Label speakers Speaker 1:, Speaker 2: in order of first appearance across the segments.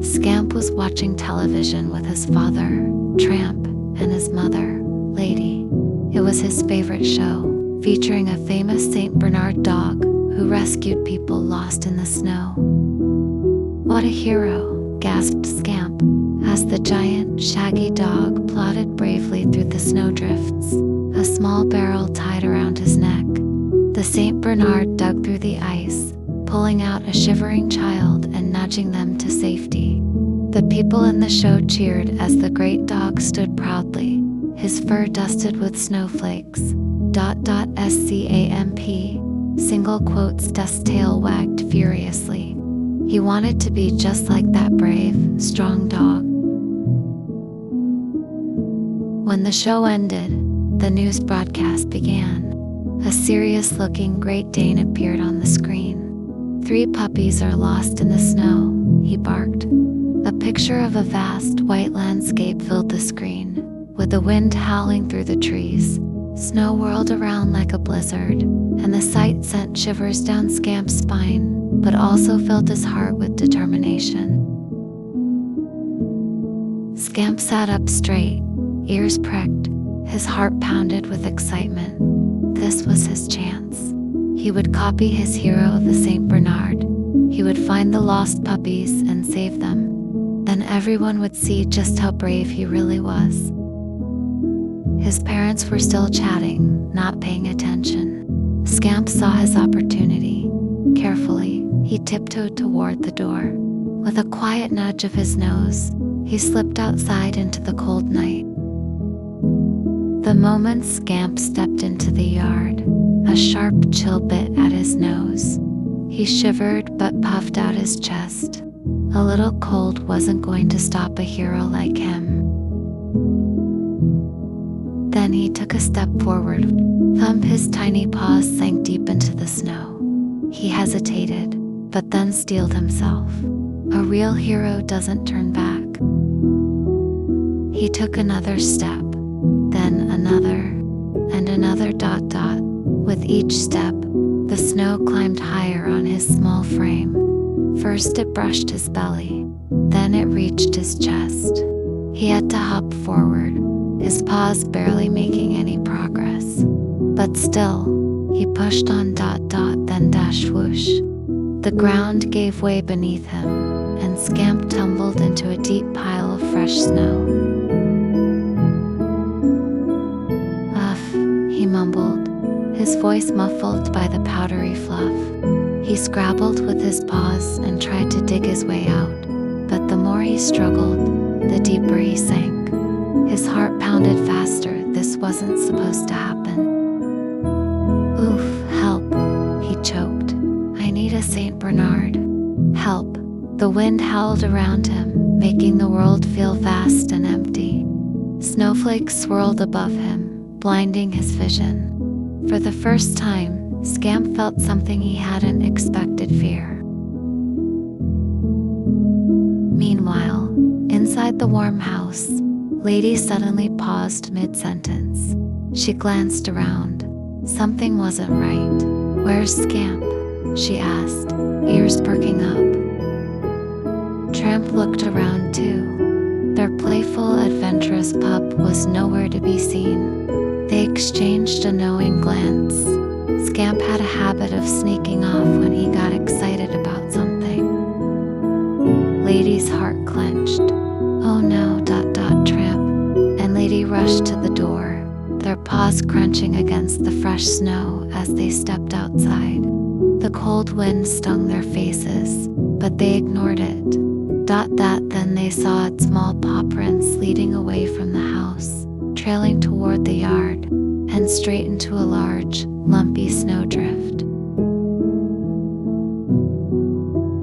Speaker 1: Scamp was watching television with his father, Tramp, and his mother, Lady. It was his favorite show, featuring a famous St. Bernard dog who rescued people lost in the snow. "What a hero," gasped Scamp, as the giant, shaggy dog plodded bravely through the snowdrifts, a small barrel tied around his neck. The St. Bernard dug through the ice, pulling out a shivering child and nudging them to safety. The people in the show cheered as the great dog stood proudly, his fur dusted with snowflakes. Scamp, single quotes, dust tail wagged furiously. He wanted to be just like that brave, strong dog. When the show ended, the news broadcast began. A serious-looking Great Dane appeared on the screen. "3 puppies are lost in the snow," he barked. A picture of a vast white landscape filled the screen, with the wind howling through the trees. Snow whirled around like a blizzard, and the sight sent shivers down Scamp's spine, but also filled his heart with determination. Scamp sat up straight, ears pricked, his heart pounded with excitement. This was his chance. He would copy his hero, the St. Bernard. He would find the lost puppies and save them. Then everyone would see just how brave he really was. His parents were still chatting, not paying attention. Scamp saw his opportunity. Carefully, he tiptoed toward the door. With a quiet nudge of his nose, he slipped outside into the cold night. The moment Scamp stepped into the yard, a sharp chill bit at his nose. He shivered but puffed out his chest. A little cold wasn't going to stop a hero like him. Then he took a step forward. Thump, his tiny paws sank deep into the snow. He hesitated, but then steeled himself. A real hero doesn't turn back. He took another step, then another, and another. With each step, the snow climbed higher on his small frame. First it brushed his belly, then it reached his chest. He had to hop forward, his paws barely making any progress. But still, he pushed on. Then dash whoosh. The ground gave way beneath him, and Scamp tumbled into a deep pile of fresh snow. He mumbled, his voice muffled by the powdery fluff. He scrabbled with his paws and tried to dig his way out, but the more he struggled, the deeper he sank. His heart pounded faster. This wasn't supposed to happen. "Oof, help," he choked. "I need a St. Bernard. Help." The wind howled around him, making the world feel vast and empty. Snowflakes swirled above him, blinding his vision. For the first time, Scamp felt something he hadn't expected: fear. Meanwhile, inside the warm house, Lady suddenly paused mid-sentence. She glanced around. Something wasn't right. "Where's Scamp?" she asked, ears perking up. Tramp looked around too. Their playful, adventurous pup was nowhere to be seen. They exchanged a knowing glance. Scamp had a habit of sneaking off when he got excited about something. Lady's heart clenched. "Oh no, Tramp," and Lady rushed to the door, their paws crunching against the fresh snow as they stepped outside. The cold wind stung their faces, but they ignored it. Then they saw its small paw prints leading away from the house, trailing toward the yard, and straight into a large, lumpy snowdrift.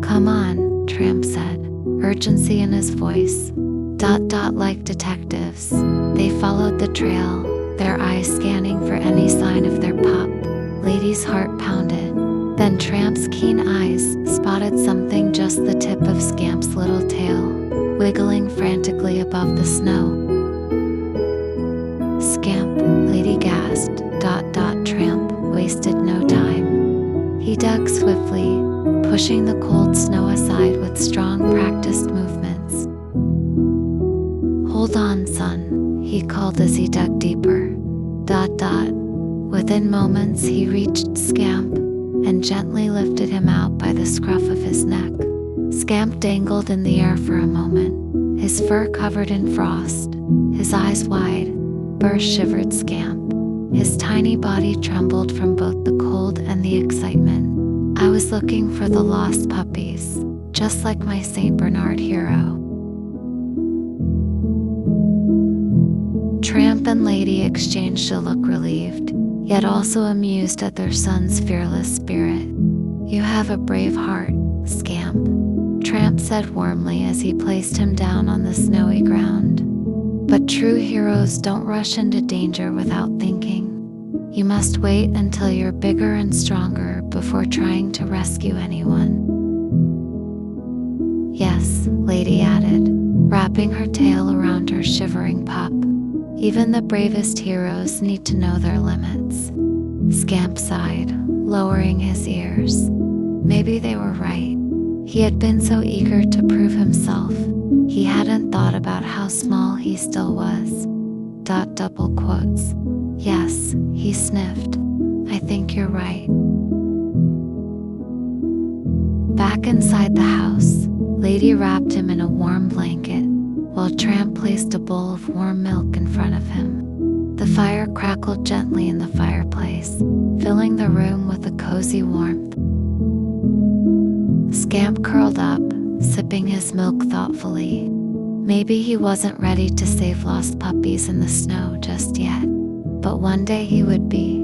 Speaker 1: "Come on," Tramp said, urgency in his voice. Like detectives, they followed the trail, their eyes scanning for any sign of their pup. Lady's heart pounded. Then Tramp's keen eyes spotted something just the tip of Scamp's little tail, wiggling frantically above the snow. "Scamp," Lady gasped. Tramp wasted no time. He dug swiftly, pushing the cold snow aside with strong, practiced movements. he called as he dug deeper. Within moments, he reached Scamp and gently lifted him out by the scruff of his neck. Scamp dangled in the air for a moment, his fur covered in frost, his eyes wide. Burr shivered Scamp. His tiny body trembled from both the cold and the excitement. I was looking for the lost puppies, just like my St. Bernard hero. Tramp and Lady exchanged a look, relieved, yet also amused at their son's fearless spirit. "You have a brave heart, Scamp," Tramp said warmly as he placed him down on the snowy ground. "But true heroes don't rush into danger without thinking. You must wait until you're bigger and stronger before trying to rescue anyone." "Yes," Lady added, wrapping her tail around her shivering pup. "Even the bravest heroes need to know their limits." Scamp sighed, lowering his ears. Maybe they were right. He had been so eager to prove himself, he hadn't thought about how small he still was. Double quotes. "Yes," he sniffed. "I think you're right." Back inside the house, Lady wrapped him in a warm blanket, while Tramp placed a bowl of warm milk in front of him. The fire crackled gently in the fireplace, filling the room with a cozy warmth. Scamp curled up, sipping his milk thoughtfully. Maybe he wasn't ready to save lost puppies in the snow just yet, but one day he would be,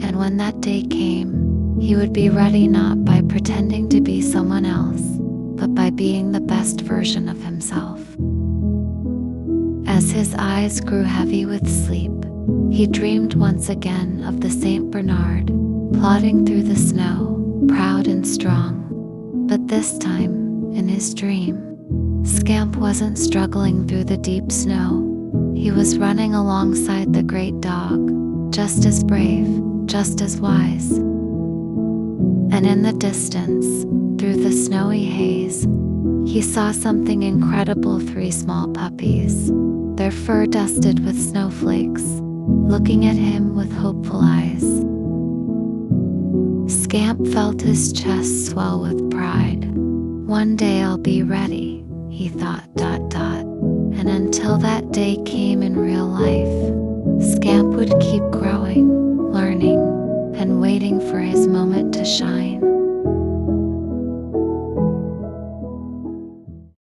Speaker 1: and when that day came, he would be ready not by pretending to be someone else, but by being the best version of himself. As his eyes grew heavy with sleep, he dreamed once again of the St. Bernard, plodding through the snow, proud and strong. But this time, in his dream, Scamp wasn't struggling through the deep snow. He was running alongside the great dog, just as brave, just as wise. And in the distance, through the snowy haze, he saw something incredible: 3 small puppies, their fur dusted with snowflakes, looking at him with hopeful eyes. Scamp felt his chest swell with pride. One day I'll be ready, he thought. And until that day came in real life, Scamp would keep growing, learning, and waiting for his moment to shine.